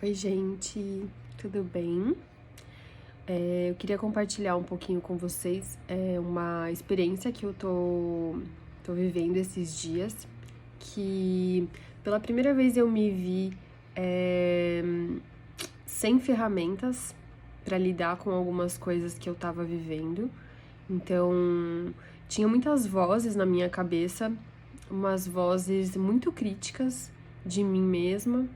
Oi, gente, tudo bem? Eu queria compartilhar um pouquinho com vocês uma experiência que eu tô vivendo esses dias, que pela primeira vez eu me vi é, sem ferramentas para lidar com algumas coisas que eu tava vivendo. Então, tinha muitas vozes na minha cabeça, umas vozes muito críticas de mim mesma,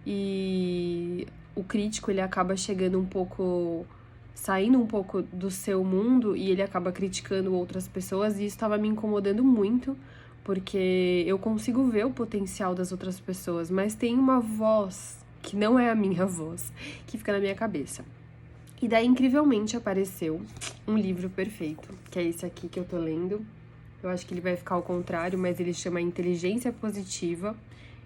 e o crítico ele acaba chegando um pouco, saindo um pouco do seu mundo e ele acaba criticando outras pessoas, e isso estava me incomodando muito, porque eu consigo ver o potencial das outras pessoas, mas tem uma voz que não é a minha voz, que fica na minha cabeça. E daí, incrivelmente, apareceu um livro perfeito, que é esse aqui que eu tô lendo. Eu acho que ele vai ficar ao contrário, mas ele chama Inteligência Positiva.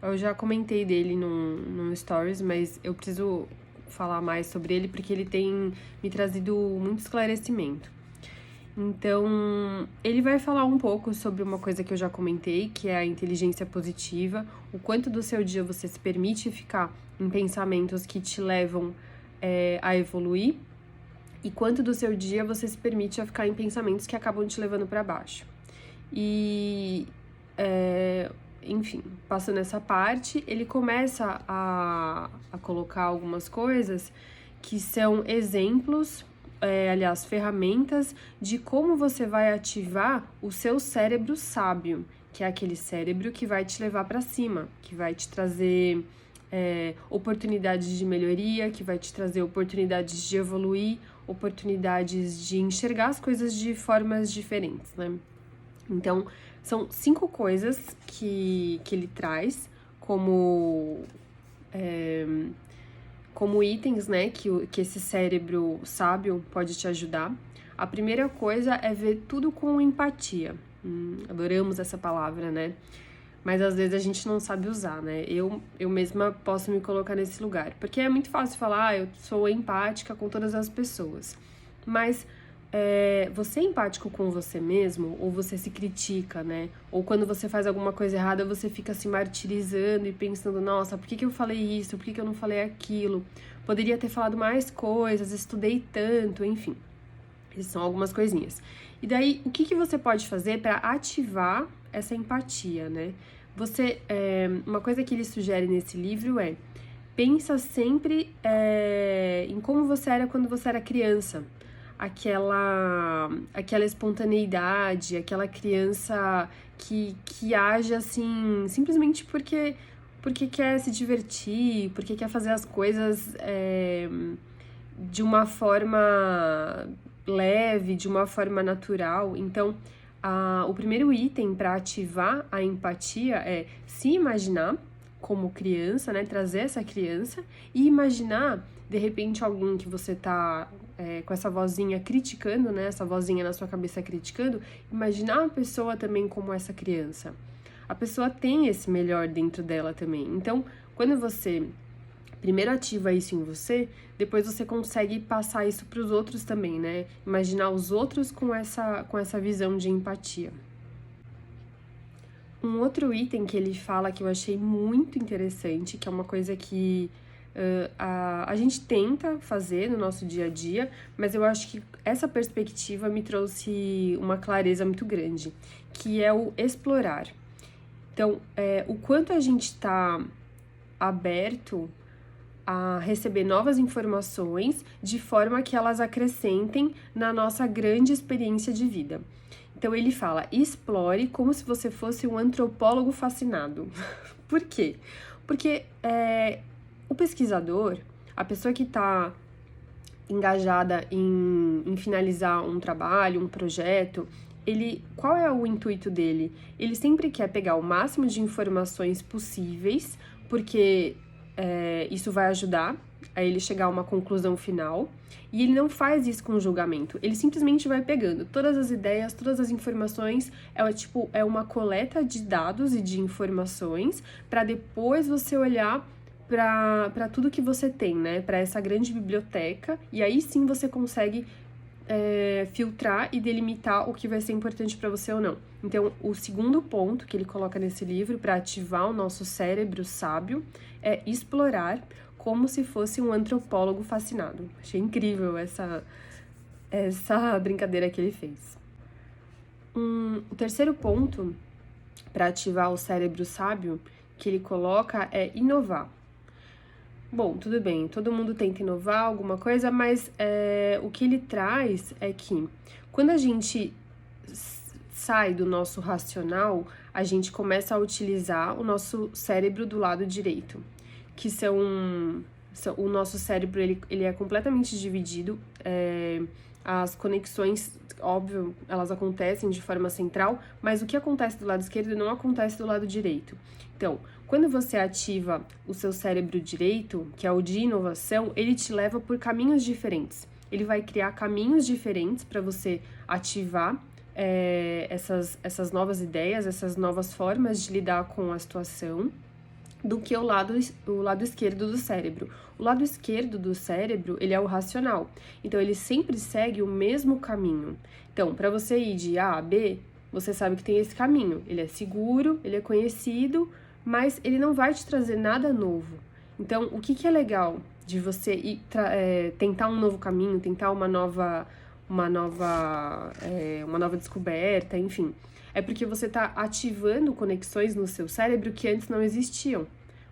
Eu já comentei dele num Stories, mas eu preciso falar mais sobre ele porque ele tem me trazido muito esclarecimento. Então, ele vai falar um pouco sobre uma coisa que eu já comentei, que é a inteligência positiva, o quanto do seu dia você se permite ficar em pensamentos que te levam a evoluir, e quanto do seu dia você se permite a ficar em pensamentos que acabam te levando para baixo. E, enfim, passando essa parte, ele começa a colocar algumas coisas que são exemplos, aliás, ferramentas de como você vai ativar o seu cérebro sábio, que é aquele cérebro que vai te levar para cima, que vai te trazer oportunidades de melhoria, que vai te trazer oportunidades de evoluir, oportunidades de enxergar as coisas de formas diferentes, né? Então, são 5 coisas que ele traz como, como itens, né, que esse cérebro sábio pode te ajudar. A primeira coisa é ver tudo com empatia. Adoramos essa palavra, né? Mas às vezes a gente não sabe usar, né? Eu mesma posso me colocar nesse lugar. Porque é muito fácil falar, eu sou empática com todas as pessoas. Mas você é empático com você mesmo? Ou você se critica, né? Ou quando você faz alguma coisa errada, você fica se martirizando e pensando, nossa, por que eu falei isso? Por que eu não falei aquilo? Poderia ter falado mais coisas, estudei tanto, enfim. Essas são algumas coisinhas. E daí, o que você pode fazer para ativar essa empatia, né? Uma coisa que ele sugere nesse livro pensa sempre em como você era quando você era criança. Aquela espontaneidade, aquela criança que age assim, simplesmente porque quer se divertir, porque quer fazer as coisas de uma forma leve, de uma forma natural. Então, o primeiro item para ativar a empatia é se imaginar como criança, né? Trazer essa criança e imaginar, de repente, alguém que você tá com essa vozinha criticando, né? Essa vozinha na sua cabeça criticando, imaginar a pessoa também como essa criança. A pessoa tem esse melhor dentro dela também. Então, quando você primeiro ativa isso em você, depois você consegue passar isso para os outros também, né? Imaginar os outros com essa visão de empatia. Um outro item que ele fala que eu achei muito interessante, que é uma coisa que a gente tenta fazer no nosso dia a dia, mas eu acho que essa perspectiva me trouxe uma clareza muito grande, que é o explorar. Então, o quanto a gente está aberto a receber novas informações de forma que elas acrescentem na nossa grande experiência de vida. Então ele fala, explore como se você fosse um antropólogo fascinado. Por quê? Porque o pesquisador, a pessoa que está engajada em finalizar um trabalho, um projeto, qual é o intuito dele? Ele sempre quer pegar o máximo de informações possíveis, porque isso vai ajudar a ele chegar a uma conclusão final, e ele não faz isso com julgamento, ele simplesmente vai pegando todas as ideias, todas as informações, é uma coleta de dados e de informações, para depois você olhar para tudo que você tem, né, para essa grande biblioteca, e aí sim você consegue filtrar e delimitar o que vai ser importante para você ou não. Então, o segundo ponto que ele coloca nesse livro para ativar o nosso cérebro sábio é explorar como se fosse um antropólogo fascinado. Achei incrível essa brincadeira que ele fez. O terceiro ponto para ativar o cérebro sábio que ele coloca é inovar. Bom, tudo bem, todo mundo tenta inovar alguma coisa, mas o que ele traz é que quando a gente sai do nosso racional, a gente começa a utilizar o nosso cérebro do lado direito, que o nosso cérebro ele é completamente dividido, as conexões, óbvio, elas acontecem de forma central, mas o que acontece do lado esquerdo não acontece do lado direito. Então, quando você ativa o seu cérebro direito, que é o de inovação, ele te leva por caminhos diferentes. Ele vai criar caminhos diferentes para você ativar essas novas ideias, essas novas formas de lidar com a situação, do que o lado esquerdo do cérebro. O lado esquerdo do cérebro, ele é o racional. Então, ele sempre segue o mesmo caminho. Então, para você ir de A a B, você sabe que tem esse caminho. Ele é seguro, ele é conhecido, mas ele não vai te trazer nada novo. Então, o que é legal de você tentar um novo caminho, tentar uma nova descoberta, enfim, é porque você está ativando conexões no seu cérebro que antes não existiam,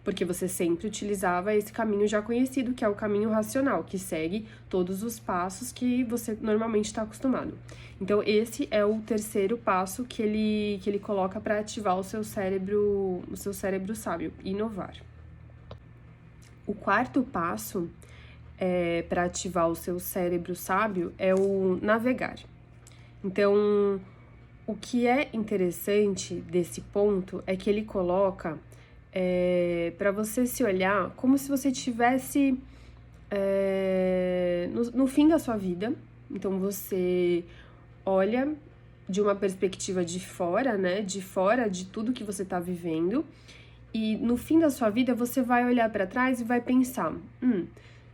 porque você sempre utilizava esse caminho já conhecido, que é o caminho racional, que segue todos os passos que você normalmente está acostumado. Então, esse é o terceiro passo que ele coloca para ativar o seu cérebro sábio, inovar. O quarto passo para ativar o seu cérebro sábio é o navegar. Então, o que é interessante desse ponto é que ele coloca para você se olhar como se você estivesse no fim da sua vida. Então, você olha de uma perspectiva de fora, né? De fora de tudo que você está vivendo. E no fim da sua vida, você vai olhar para trás e vai pensar: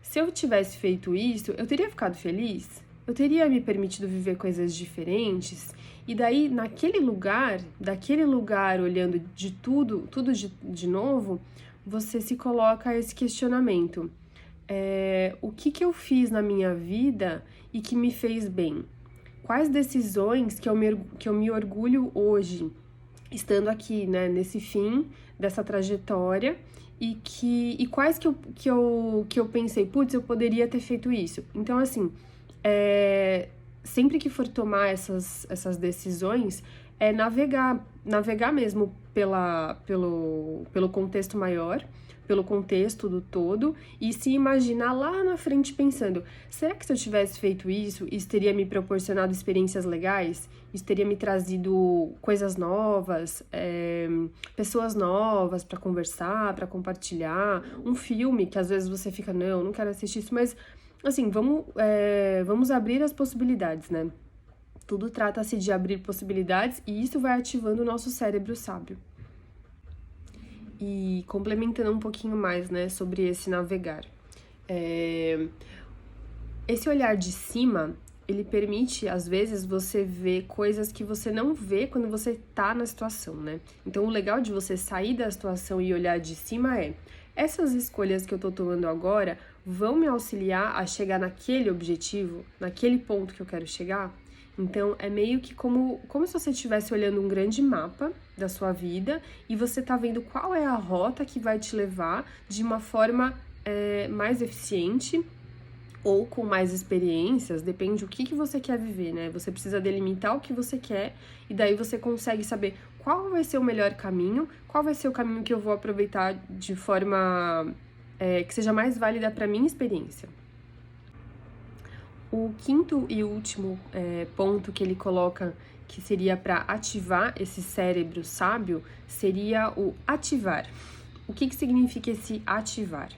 se eu tivesse feito isso, eu teria ficado feliz? Eu teria me permitido viver coisas diferentes? E daí, daquele lugar, olhando de tudo de novo, você se coloca esse questionamento. O que eu fiz na minha vida e que me fez bem? Quais decisões que eu me orgulho hoje, estando aqui, né, nesse fim dessa trajetória, e quais que eu pensei, putz, eu poderia ter feito isso. Então, assim, sempre que for tomar essas decisões, navegar mesmo pelo contexto maior, pelo contexto do todo, e se imaginar lá na frente pensando: será que se eu tivesse feito isso teria me proporcionado experiências legais? Isso teria me trazido coisas novas, pessoas novas para conversar, para compartilhar, um filme que às vezes você fica, não quero assistir isso, mas assim, vamos abrir as possibilidades, né? Tudo trata-se de abrir possibilidades e isso vai ativando o nosso cérebro sábio. E complementando um pouquinho mais, né, sobre esse navegar. Esse olhar de cima, ele permite, às vezes, você ver coisas que você não vê quando você tá na situação, né? Então, o legal de você sair da situação e olhar de cima essas escolhas que eu tô tomando agora vão me auxiliar a chegar naquele objetivo, naquele ponto que eu quero chegar? Então, é meio que como se você estivesse olhando um grande mapa da sua vida e você tá vendo qual é a rota que vai te levar de uma forma mais eficiente ou com mais experiências, depende do que você quer viver, né? Você precisa delimitar o que você quer e daí você consegue saber qual vai ser o melhor caminho, qual vai ser o caminho que eu vou aproveitar de forma que seja mais válida para minha experiência. O quinto e último ponto que ele coloca que seria para ativar esse cérebro sábio seria o ativar. O que significa esse ativar?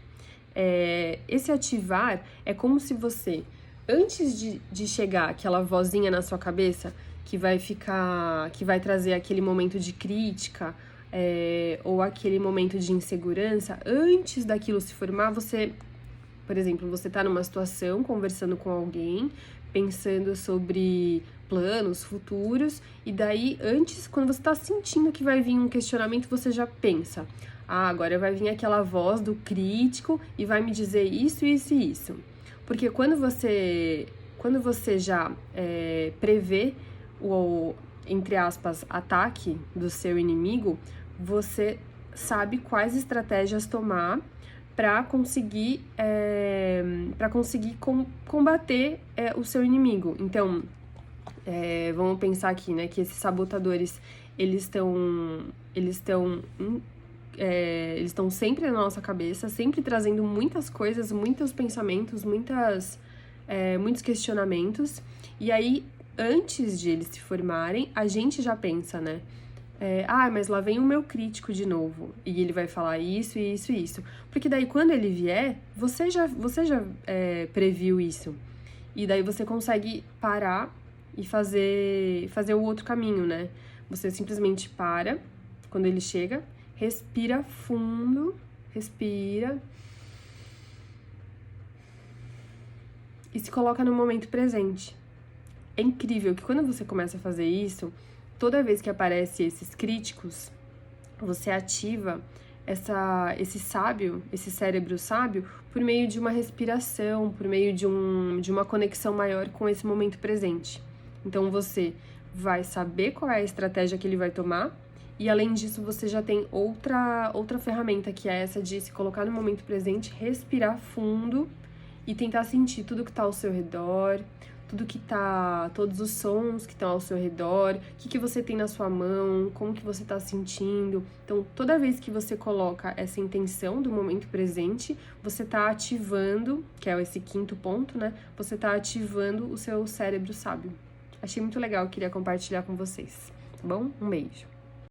Esse ativar é como se você, antes de chegar aquela vozinha na sua cabeça que vai trazer aquele momento de crítica ou aquele momento de insegurança, antes daquilo se formar, você Por exemplo, você tá numa situação, conversando com alguém, pensando sobre planos futuros, e daí, antes, quando você tá sentindo que vai vir um questionamento, você já pensa: ah, agora vai vir aquela voz do crítico e vai me dizer isso, isso e isso. Porque quando você já prevê o, entre aspas, ataque do seu inimigo, você sabe quais estratégias tomar para conseguir combater o seu inimigo. Então, vamos pensar aqui, né, que esses sabotadores, eles estão sempre na nossa cabeça, sempre trazendo muitas coisas, muitos pensamentos, muitos questionamentos. E aí, antes de eles se formarem, a gente já pensa, né? Mas lá vem o meu crítico de novo. E ele vai falar isso, isso e isso. Porque daí, quando ele vier, você já previu isso. E daí você consegue parar e fazer o outro caminho, né? Você simplesmente para quando ele chega, respira fundo, respira e se coloca no momento presente. É incrível que quando você começa a fazer isso, toda vez que aparecem esses críticos, você ativa esse cérebro sábio, por meio de uma respiração, por meio de uma conexão maior com esse momento presente. Então você vai saber qual é a estratégia que ele vai tomar, e além disso você já tem outra ferramenta, que é essa de se colocar no momento presente, respirar fundo e tentar sentir tudo que tá ao seu redor, todos os sons que estão ao seu redor, o que você tem na sua mão, como que você tá sentindo. Então, toda vez que você coloca essa intenção do momento presente, você tá ativando, que é esse quinto ponto, né? Você tá ativando o seu cérebro sábio. Achei muito legal, queria compartilhar com vocês, tá bom? Um beijo.